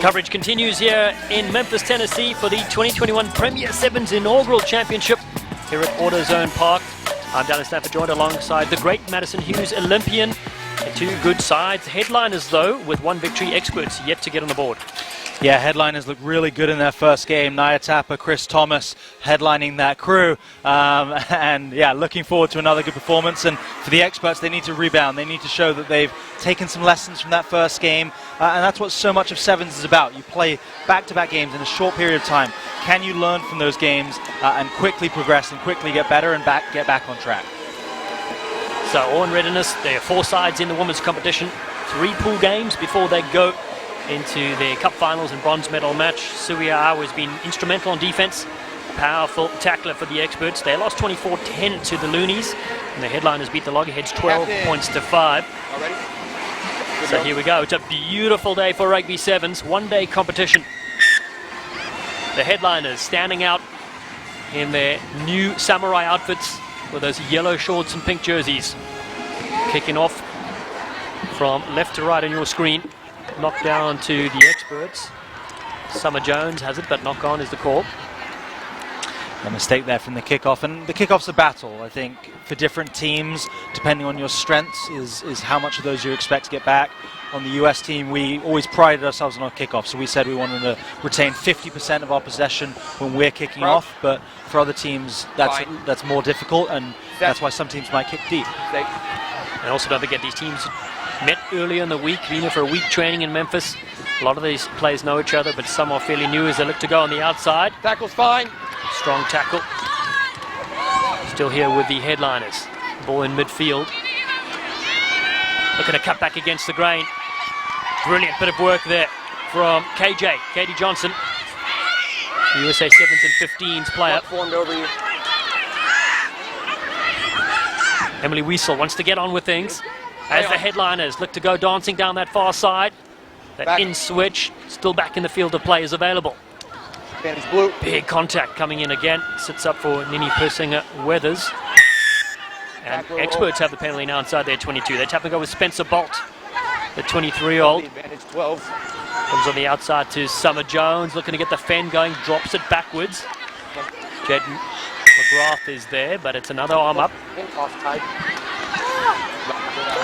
Coverage continues here in Memphis, Tennessee for the 2021 PR7s Inaugural Championship here at AutoZone Park. I'm Dallas Stafford, joined alongside the great Madison Hughes Olympian. And two good sides. Headliners, though, with one victory, experts yet to get on the board. Yeah, headliners look really good in their first game. Naya Tapper, Chris Thomas headlining that crew. And yeah, looking forward to another good performance. And for the experts, they need to rebound. They need to show that they've taken some lessons from that first game. And that's what so much of Sevens is about. You play back-to-back games in a short period of time. Can you learn from those games and quickly progress and quickly get better and get back on track? So all in readiness. There are four sides in the women's competition. 3 pool games before they go into their cup finals and bronze medal match. Suia has been instrumental on defense. Powerful tackler for the experts. They lost 24-10 to the Loonies. And the headliners beat the Loggerheads 12 points to 5. So here we go. It's a beautiful day for Rugby Sevens. One-day competition. The headliners standing out in their new samurai outfits with those yellow shorts and pink jerseys. Kicking off from left to right on your screen. Knock down to the experts. Summer Jones has it, but knock on is the call. A mistake there from the kickoff, and the kickoff's a battle. I think for different teams, depending on your strengths, is how much of those you expect to get back. On the US team, we always prided ourselves on our kickoff, so we said we wanted to retain 50% of our possession when we're kicking off. But for other teams, that's more difficult, and that's why some teams might kick deep. And also don't forget, these teams met earlier in the week, been here for a week training in Memphis. A lot of these players know each other, but some are fairly new as they look to go on the outside. Tackle's fine. Strong tackle. Still here with the headliners. Ball in midfield. Looking to cut back against the grain. Brilliant bit of work there from Katie Johnson. The USA 7s and 15s player. Formed over you. Emily Wiesel wants to get on with things. As the headliners look to go dancing down that far side. That in switch, still back in the field of play is available. Blue. Big contact coming in again. Sits up for Nini Persinger-Weathers. And experts have the penalty now inside their 22. They tap and go with Spencer Bolt, the 23-year-old. Advantage 12. Comes on the outside to Summer Jones, looking to get the fend going, drops it backwards. Jed McGrath is there, but it's another arm up.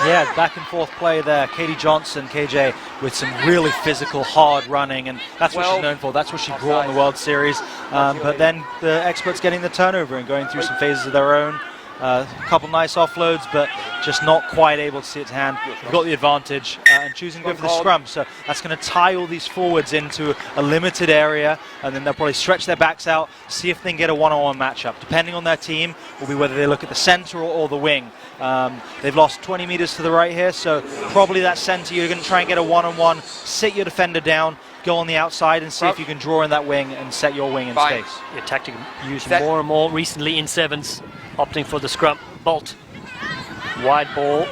Yeah, back and forth play there. Katie Johnson, KJ, with some really physical, hard running, and that's what she's known for. That's what she brought in the World Series. But then the experts getting the turnover and going through some phases of their own. A couple nice offloads, but just not quite able to see it to hand. We've got the advantage and choosing to go for the scrum. So that's going to tie all these forwards into a limited area, and then they'll probably stretch their backs out, see if they can get a one-on-one matchup. Depending on their team, will be whether they look at the center or the wing. They've lost 20 meters to the right here, so probably that center, you're going to try and get a one-on-one, sit your defender down, go on the outside and see if you can draw in that wing and set your wing in space. Your tactic used more and more recently in sevens, opting for the scrum. Bolt, wide ball.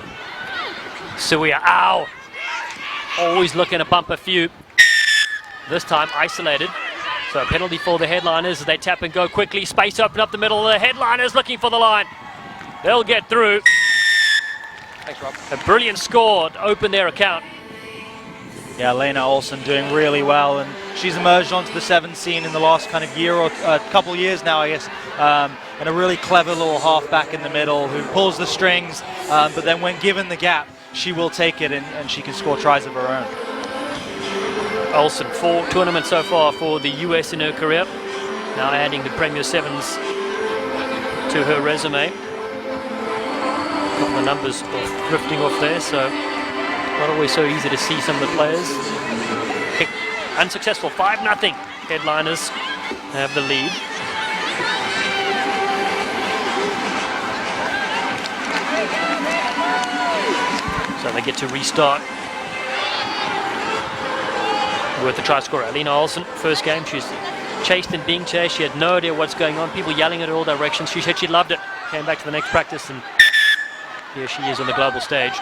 Suia, ow! Always looking to bump a few. This time isolated. So a penalty for the headliners as they tap and go quickly. Space open up the middle. The headliners looking for the line. They'll get through. Thanks, Rob. A brilliant score to open their account. Yeah, Lena Olsen doing really well, and she's emerged onto the sevens scene in the last kind of year or couple years now, I guess. And a really clever little halfback in the middle who pulls the strings, but then when given the gap, she will take it and she can score tries of her own. Olsen, 4 tournaments so far for the US in her career. Now adding the PR7s to her resume. A couple of numbers drifting off there, so not always so easy to see some of the players. Kick unsuccessful, 5-0. Headliners have the lead. So they get to restart with the try scorer, Alina Olsen. First game, she's chased and being chased. She had no idea what's going on. People yelling at her all directions. She said she loved it. Came back to the next practice, and here she is on the global stage.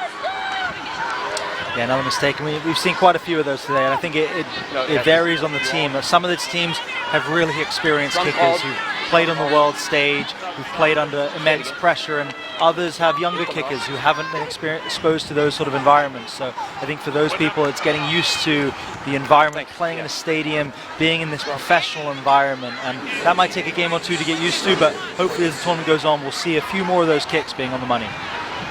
Yeah, another mistake. And we've seen quite a few of those today, and I think it varies on the team. Some of these teams have really experienced kickers who played on the world stage, who've played under immense pressure, and others have younger kickers who haven't been exposed to those sort of environments. So I think for those people, it's getting used to the environment, playing in a stadium, being in this professional environment, and that might take a game or two to get used to, but hopefully as the tournament goes on, we'll see a few more of those kicks being on the money.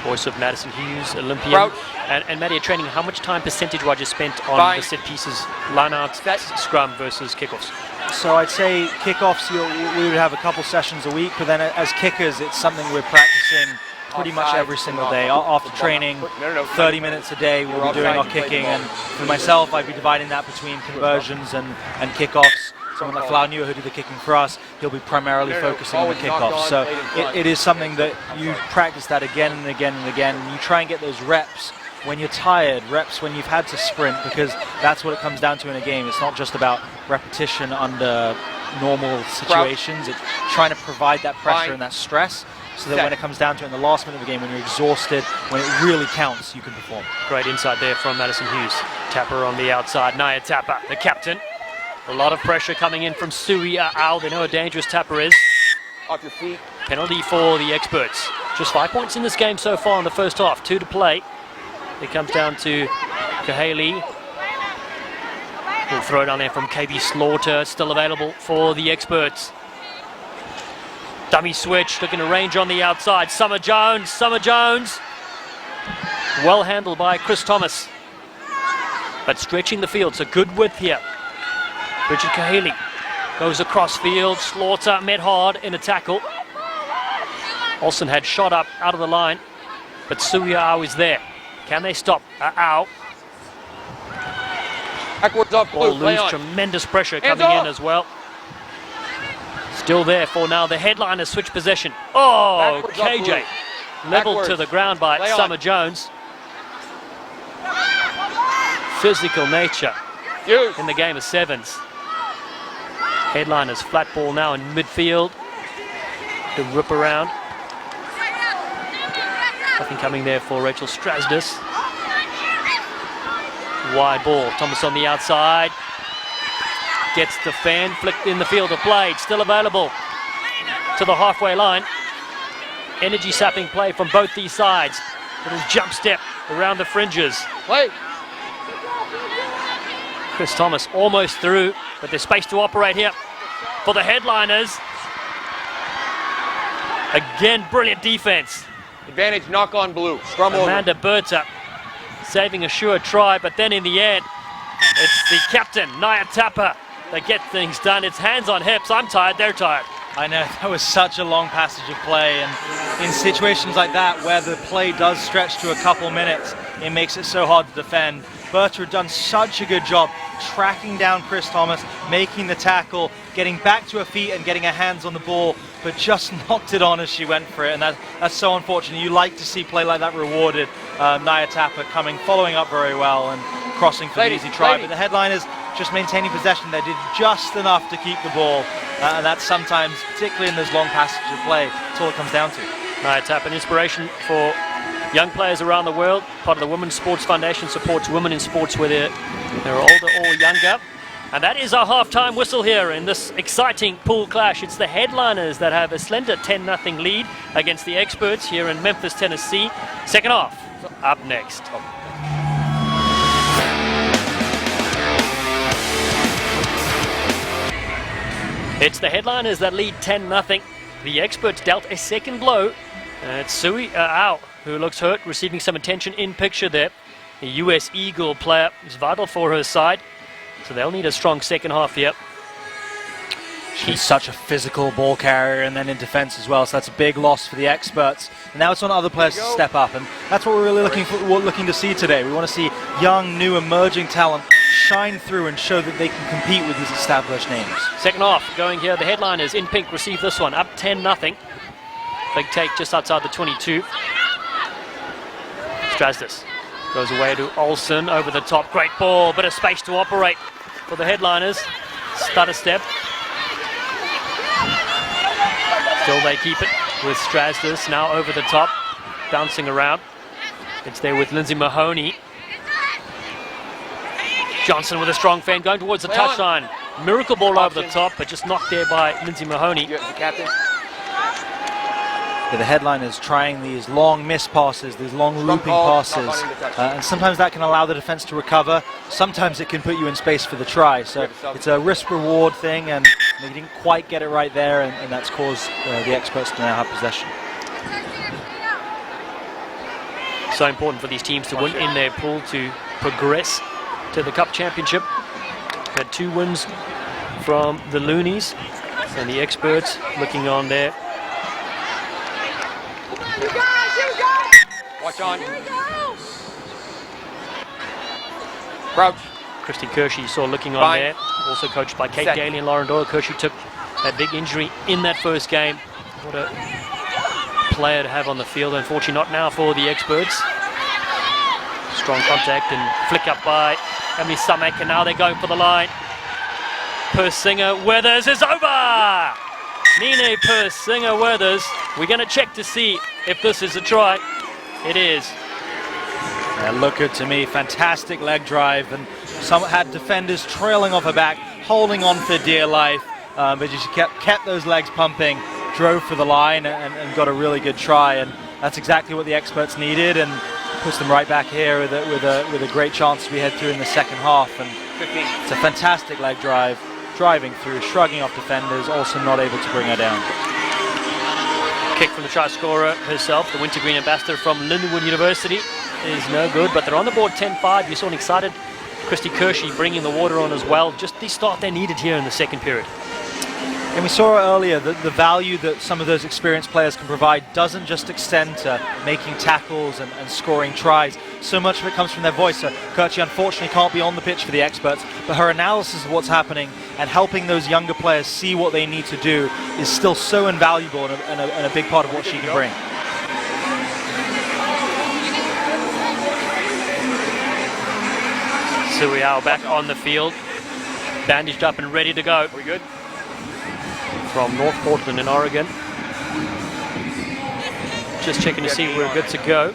Voice of Madison Hughes, Olympian. And Maddie, training, how much time percentage-wise you spent on the set pieces, line-out, scrum versus kickoffs? So I'd say kickoffs, we would have a couple sessions a week, but then as kickers, it's something we're practicing pretty much every single day. After training, 30 minutes a day, we'll be doing our kicking. And for myself, I'd be dividing that between conversions and kickoffs. Someone like Folau Niua, who did the kicking for us, he'll be primarily focusing on the kickoffs. So it is something that you practice that again and again and again, and you try and get those reps when you're tired, reps when you've had to sprint, because that's what it comes down to in a game. It's not just about repetition under normal situations. It's trying to provide that pressure and that stress so that when it comes down to it in the last minute of the game, when you're exhausted, when it really counts, you can perform. Great insight there from Madison Hughes. Tapper on the outside, Naya Tapper, the captain. A lot of pressure coming in from Sui Ao. They know how dangerous Tapper is. Off your feet. Penalty for the experts. Just 5 points in this game so far in the first half. 2 to play. It comes down to Kahale. We'll throw it down there from KB Slaughter. Still available for the experts. Dummy switch, looking to range on the outside. Summer Jones. Well handled by Chris Thomas. But stretching the field, so good width here. Richard Kahale goes across field. Slaughter met hard in a tackle. Olsen had shot up out of the line, but Sui Ao is there. Can they stop Ao? Backwards off Ball blue. lose, tremendous pressure coming in as well. Still there for now. The headliners switch possession. Oh, KJ leveled to the ground by Summer Jones. Physical nature in the game of sevens. Headliners flat ball now in midfield. The rip around. Nothing coming there for Rachel Strasdis. Wide ball. Thomas on the outside. Gets the fan. Flicked in the field of play. Still available to the halfway line. Energy sapping play from both these sides. Little jump step around the fringes. Play. Chris Thomas almost through, but there's space to operate here for the headliners. Again, brilliant defense. Advantage, knock on blue. Scrum over. Amanda Berta saving a sure try, but then in the end, it's the captain, Naya Tapper, that gets things done. It's hands on hips. I'm tired, they're tired. I know, that was such a long passage of play, and in situations like that where the play does stretch to a couple minutes, it makes it so hard to defend. Berta had done such a good job tracking down Chris Thomas, making the tackle, getting back to her feet and getting her hands on the ball, but just knocked it on as she went for it, and that's so unfortunate. You like to see play like that rewarded. Naya Tapper following up very well and crossing for the easy try, but the headliners just maintaining possession. They did just enough to keep the ball, and that's sometimes, particularly in those long passages of play, that's all it comes down to. Naya Tapper, an inspiration for young players around the world. Part of the Women's Sports Foundation, supports women in sports whether they're older or younger. And that is our half-time whistle here in this exciting pool clash. It's the headliners that have a slender 10-0 lead against the experts here in Memphis, Tennessee. Second half up next. It's the headliners that lead 10-0. The experts dealt a second blow. It's Sui Ao, who looks hurt, receiving some attention in picture there. The US Eagle player is vital for her side, so they'll need a strong second half here. She's such a physical ball carrier, and then in defense as well, so that's a big loss for the experts. And now it's on other players to step up, and that's what we're really looking to see today. We want to see young, new, emerging talent shine through and show that they can compete with these established names. Second half going here. The headliners in pink receive this one, up 10-0. Big take just outside the 22. Strasdis goes away to Olsen over the top. Great ball, bit of space to operate for the headliners. Stutter step. Still they keep it with Strasdis now over the top, bouncing around. It's there with Lindsay Mahoney. Johnson with a strong fan going towards the touchline. Miracle ball over the top, but just knocked there by Lindsay Mahoney. You're the captain. Yeah, the headline is trying these long miss passes, these long looping passes, and sometimes that can allow the defense to recover. Sometimes it can put you in space for the try. So it's a risk-reward thing, and they didn't quite get it right there, and that's caused the experts to now have possession. So important for these teams to win in their pool to progress to the Cup Championship. Had 2 wins from the Loonies, and the experts looking on there. Watch on. Crouch. Kristi Kirshe you saw looking on there, also coached by Kate Daly and Lauren Doyle. Kirshe took that big injury in that first game. What a player to have on the field. Unfortunately not now for the experts. Strong contact and flick up by Emily Samek, and now they're going for the line. Persinger-Weathers is over! Nene Persinger-Weathers. We're going to check to see if this is a try. It is. Yeah, looked good to me. Fantastic leg drive, and some had defenders trailing off her back, holding on for dear life, but she kept those legs pumping, drove for the line, and got a really good try. And that's exactly what the experts needed, and puts them right back here with a great chance to be head through in the second half. And it's a fantastic leg drive, driving through, shrugging off defenders, also not able to bring her down. Kick from the try scorer herself, the wintergreen ambassador from Lindenwood University, is no good, but they're on the board 10-5. You saw an excited Kristi Kirshe bringing the water on as well. Just the start they needed here in the second period. And we saw earlier that the value that some of those experienced players can provide doesn't just extend to making tackles and scoring tries. So much of it comes from their voice. So Kirshe unfortunately can't be on the pitch for the experts, but her analysis of what's happening and helping those younger players see what they need to do is still so invaluable and a big part of what she can bring. Suiao back on the field, bandaged up and ready to go. We good? From North Portland in Oregon. Just checking to see if we're good to go.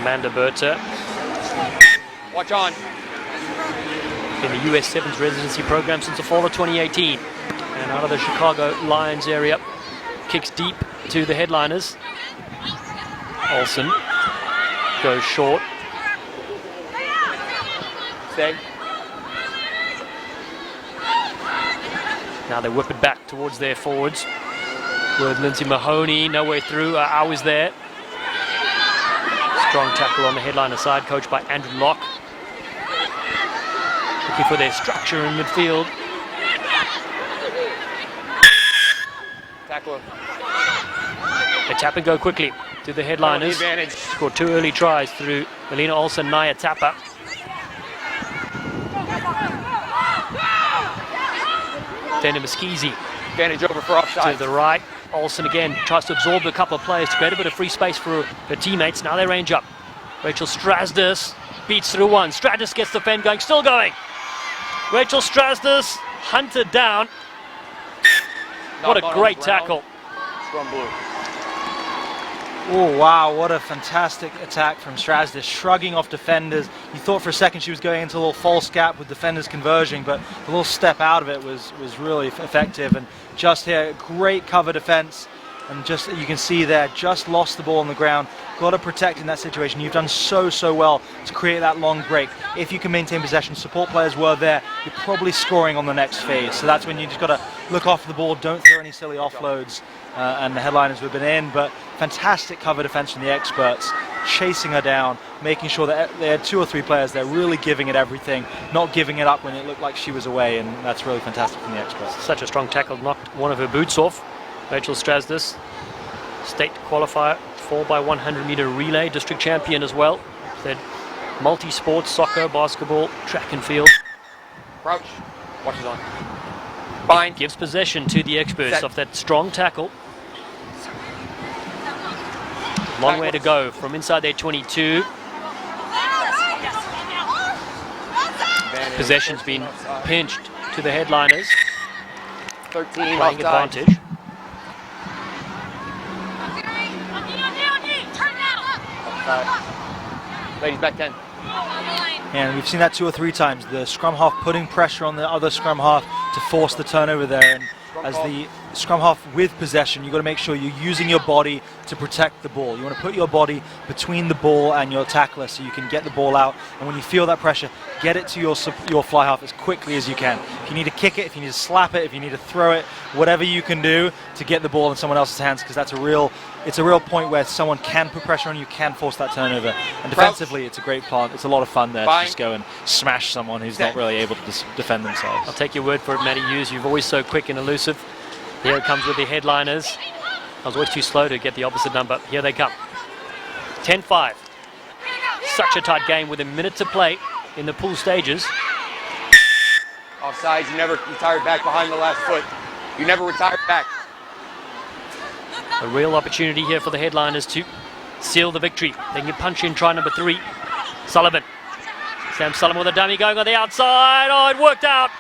Amanda Berta. Watch on. In the US Sevens residency program since the fall of 2018. And out of the Chicago Lions area, kicks deep to the headliners. Olsen goes short. Stay. Now they whip it back towards their forwards with Lindsay Mahoney, no way through. Hours there. Strong tackle on the headliner side, coached by Andrew Locke. Looking for their structure in midfield. Tackle. They tap and go quickly to the headliners. Scored 2 early tries through Melina Olsen, Naya Tapper. Then Muskizi. Advantage over for offside. To the right. Olsen again tries to absorb a couple of players to create a bit of free space for her teammates. Now they range up. Rachel Strasdis beats through one. Strasdis gets the fend going, still going. Rachel Strasdis hunted down. What a great tackle. Scrum blue. Oh, wow, what a fantastic attack from Strasdis, shrugging off defenders. You thought for a second she was going into a little false gap with defenders converging, but the little step out of it was really effective. And just here, great cover defense. And just, you can see there, just lost the ball on the ground. Got to protect in that situation. You've done so well to create that long break. If you can maintain possession, support players were there, you're probably scoring on the next phase. So that's when you just got to look off the ball, don't throw any silly offloads. And the headliners would have been in, but fantastic cover defense from the experts, chasing her down, making sure that they had 2 or 3 players there really giving it everything, not giving it up when it looked like she was away, and that's really fantastic from the experts. Such a strong tackle, knocked one of her boots off. Rachel Strasdis, state qualifier, 4x100 meter relay, district champion as well. Said multi-sports, soccer, basketball, track and field. Crouch. Watch it on. Bind. Gives possession to the experts off that strong tackle. Long way to go from inside their 22. Possession's been pinched to the headliners. 13 playing advantage. Ladies back 10. And we've seen that 2 or 3 times. The scrum half putting pressure on the other scrum half to force the turnover there. And as the scrum half with possession, you've got to make sure you're using your body to protect the ball. You want to put your body between the ball and your tackler so you can get the ball out. And when you feel that pressure, get it to your fly half as quickly as you can. If you need to kick it, if you need to slap it, if you need to throw it, whatever you can do to get the ball in someone else's hands, because it's a real point where someone can put pressure on you, can force that turnover. And defensively, it's a great plan. It's a lot of fun there to just go and smash someone who's not really able to defend themselves. I'll take your word for it, Matty Hughes. You're always so quick and elusive. Here it comes with the headliners. I was always too slow to get the opposite number. Here they come. 10-5. Such a tight game with a minute to play in the pool stages. Offsides, you never retired back behind the last foot. You never retired back. A real opportunity here for the headliners to seal the victory. They can punch in try number 3. Sullivan. Sam Sullivan with a dummy going on the outside. Oh, it worked out.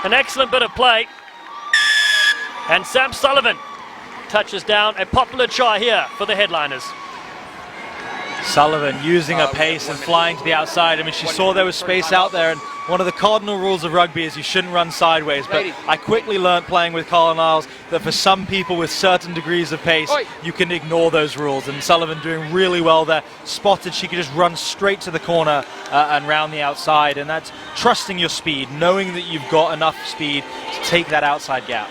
An excellent bit of play. And Sam Sullivan touches down a popular try here for the headliners. Sullivan using her pace and flying to the outside. I mean, she saw there was space out there, and one of the cardinal rules of rugby is you shouldn't run sideways. But I quickly learned playing with Carlin Isles that for some people with certain degrees of pace, you can ignore those rules. And Sullivan doing really well there. Spotted, she could just run straight to the corner and round the outside. And that's trusting your speed, knowing that you've got enough speed to take that outside gap.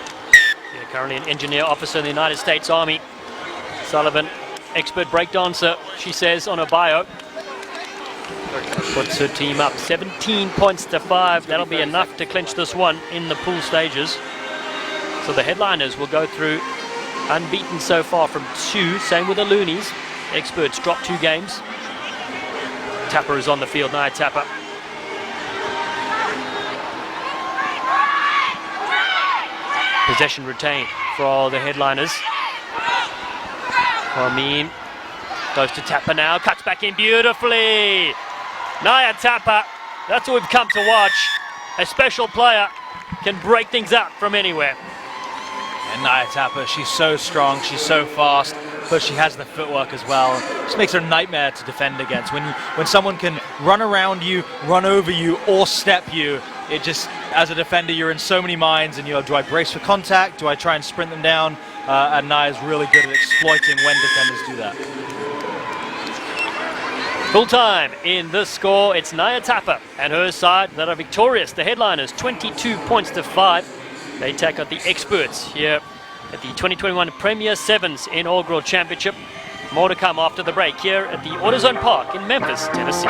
Yeah, currently an engineer officer in the United States Army. Sullivan, expert breakdancer, she says on her bio. Puts her team up 17 points to 5. That'll be enough to clinch this one in the pool stages. So the headliners will go through unbeaten so far from 2. Same with the Loonies. Experts dropped 2 games. Tapper is on the field, Naya Tapper. Possession retained for the headliners. Tomasin goes to Tapper now, cuts back in beautifully. Naya Tapper, that's what we've come to watch. A special player can break things up from anywhere. And Naya Tapper, she's so strong, she's so fast, but she has the footwork as well. It just makes her a nightmare to defend against. When someone can run around you, run over you, or step you, it just, as a defender, you're in so many minds, and do I brace for contact? Do I try and sprint them down? And Naya's really good at exploiting when defenders do that. Full time in this score, it's Naya Tapper and her side that are victorious. The headliners, 22 points to 5. They take out the experts here at the 2021 PR7s Inaugural Championship. More to come after the break here at the AutoZone Park in Memphis, Tennessee.